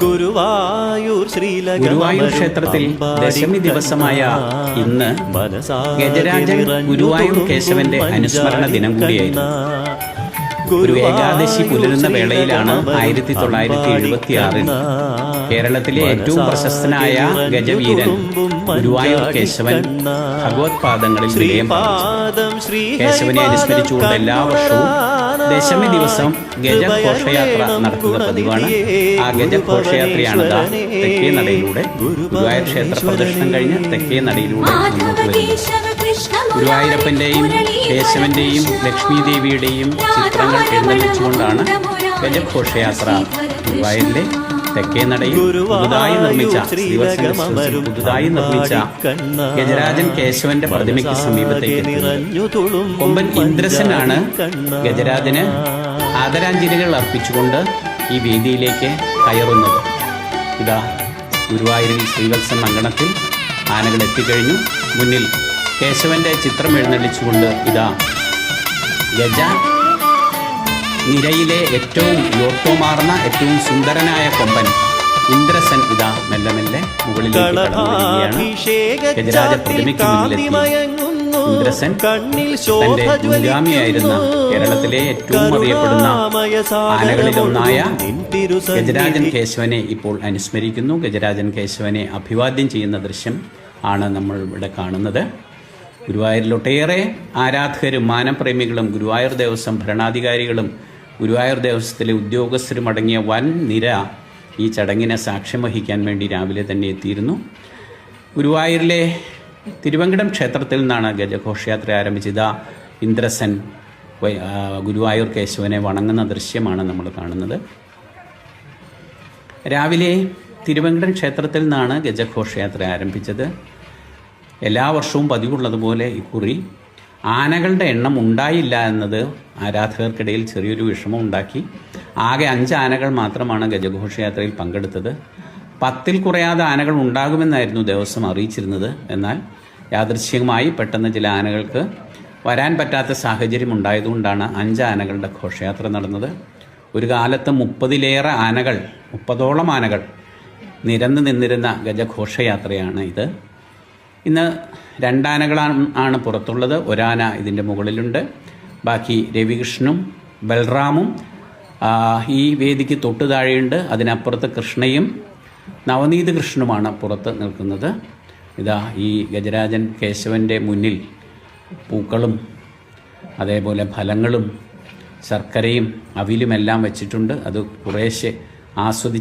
ഗുരുവായൂർ ക്ഷേത്രത്തിൽ ദശമി ദിവസമായ ഇന്ന് ഗജരാജൻ ഗുരുവായൂർ കേശവന്റെ അനുസ്മരണ ദിനം കൂടിയായിരുന്നു. ഒരു ഏകാദശി പുലരുന്ന വേളയിലാണ് 1976 കേരളത്തിലെ ഏറ്റവും പ്രശസ്തനായ ഗജവീരൻ ഗുരുവായൂർ കേശവൻ ഭഗവത് പാദങ്ങളിൽ വിലയം പ്രാപിച്ചു. കേശവനെ അനുസ്മരിച്ചുകൊണ്ട് എല്ലാ വർഷവും ദശമി ദിവസം ഗജഘോഷയാത്ര നടത്തുക പതിവാണ്. ആ ഗജഘോഷയാത്രയാണ് തെക്കേ നടയിലൂടെ ഗുരുവായൂർ ക്ഷേത്ര പ്രദക്ഷിണം കഴിഞ്ഞ് തെക്കേ നടയിലൂടെ മുന്നോട്ട് വരുന്നത്. ഗുരുവായൂരപ്പന്റെയും കേശവന്റെയും ലക്ഷ്മി ദേവിയുടെയും ചിത്രങ്ങൾ എഴുന്നള്ളിച്ചുകൊണ്ടാണ് ഗജഘോഷയാത്ര ഗുരുവായൂരിലെ തെക്കേ നടയിൽ പുതുതായി നിർമ്മിച്ച ഗജരാജൻ കേശവന്റെ പ്രതിമയ്ക്ക് സമീപത്തേക്ക് കൊമ്പൻ ഇന്ദ്രസനാണ് ഗജരാജന് ആദരാഞ്ജലികൾ അർപ്പിച്ചുകൊണ്ട് ഈ വേദിയിലേക്ക് കയറുന്നത്. ഇതാ ഗുരുവായൂരിൽ ശ്രീവത്സം അങ്കണത്തിൽ ആനകൾ എത്തിക്കഴിഞ്ഞു. മുന്നിൽ കേശവന്റെ ചിത്രം എഴുന്നള്ളിച്ചുകൊണ്ട് ഇതാ ഗജ നിരയിലെ ഏറ്റവും യോട്ടോമാർന്ന ഏറ്റവും സുന്ദരനായ കൊമ്പൻ ഇന്ദ്രസൻ ഇതാ മെല്ലെ മെല്ലെ മുകളിലേക്ക് കടന്നു വരികയാണ്. ഗജരാജ പ്രതിമയ്ക്ക് മുന്നിലെത്തി ഇന്ദ്രസൻ തന്റെ മുൻഗാമിയായിരുന്ന കേരളത്തിലെ ഏറ്റവും അറിയപ്പെടുന്ന ആനകളിലൊന്നായ ഗജരാജൻ കേശവനെ ഇപ്പോൾ അനുസ്മരിക്കുന്നു. ഗജരാജൻ കേശവനെ അഭിവാദ്യം ചെയ്യുന്ന ദൃശ്യം ആണ് നമ്മൾ ഇവിടെ കാണുന്നത്. ഗുരുവായൂരിൽ ഒട്ടേറെ ആരാധകരും മാനപ്രേമികളും ഗുരുവായൂർ ദേവസ്വം ഭരണാധികാരികളും ഗുരുവായൂർ ദേവസ്വത്തിലെ ഉദ്യോഗസ്ഥരും അടങ്ങിയ വൻ നിര ഈ ചടങ്ങിനെ സാക്ഷ്യം വഹിക്കാൻ വേണ്ടി രാവിലെ തന്നെ എത്തിയിരുന്നു. ഗുരുവായൂരിലെ തിരുവങ്കടം ക്ഷേത്രത്തിൽ നിന്നാണ് ഗജഘോഷയാത്ര ആരംഭിച്ചത്. ഇന്ദ്രസൻ ഗുരുവായൂർ കേശവനെ വണങ്ങുന്ന ദൃശ്യമാണ് നമ്മൾ കാണുന്നത്. രാവിലെ തിരുവങ്കടം ക്ഷേത്രത്തിൽ നിന്നാണ് ഗജഘോഷയാത്ര ആരംഭിച്ചത്. എല്ലാ വർഷവും പതിവുള്ളതുപോലെ ഇക്കുറി ആനകളുടെ എണ്ണം ഉണ്ടായില്ല എന്നത് ആരാധകർക്കിടയിൽ ചെറിയൊരു വിഷമം ഉണ്ടാക്കി. ആകെ 5 ആനകൾ മാത്രമാണ് ഗജഘോഷയാത്രയിൽ പങ്കെടുത്തത്. 10ൽ കുറയാതെ ആനകൾ ഉണ്ടാകുമെന്നായിരുന്നു ദേവസ്വം അറിയിച്ചിരുന്നത്. എന്നാൽ യാദൃശ്ചികമായി പെട്ടെന്ന് ചില ആനകൾക്ക് വരാൻ പറ്റാത്ത സാഹചര്യം ഉണ്ടായതുകൊണ്ടാണ് 5 ആനകളുടെ ഘോഷയാത്ര നടന്നത്. ഒരു കാലത്ത് 30ലേറെ ആനകൾ 30ഓളം ആനകൾ നിരന്ന് നിന്നിരുന്ന ഗജഘോഷയാത്രയാണ് ഇത്. ഇന്ന് 2 ആനകളാണ് പുറത്തുള്ളത്. ഒരാന ഇതിൻ്റെ മുകളിലുണ്ട്. ബാക്കി രവികൃഷ്ണനും ബൽറാമും ഈ വേദിക്ക് തൊട്ടു താഴെയുണ്ട്. അതിനപ്പുറത്ത് കൃഷ്ണയും നവനീത് കൃഷ്ണനുമാണ് പുറത്ത് നിൽക്കുന്നത്. ഇതാ ഈ ഗജരാജൻ കേശവൻ്റെ മുന്നിൽ പൂക്കളും അതേപോലെ ഫലങ്ങളും ശർക്കരയും അവിലുമെല്ലാം വെച്ചിട്ടുണ്ട്. അത് കുറേശ്ശെ ആസ്വദിച്ച്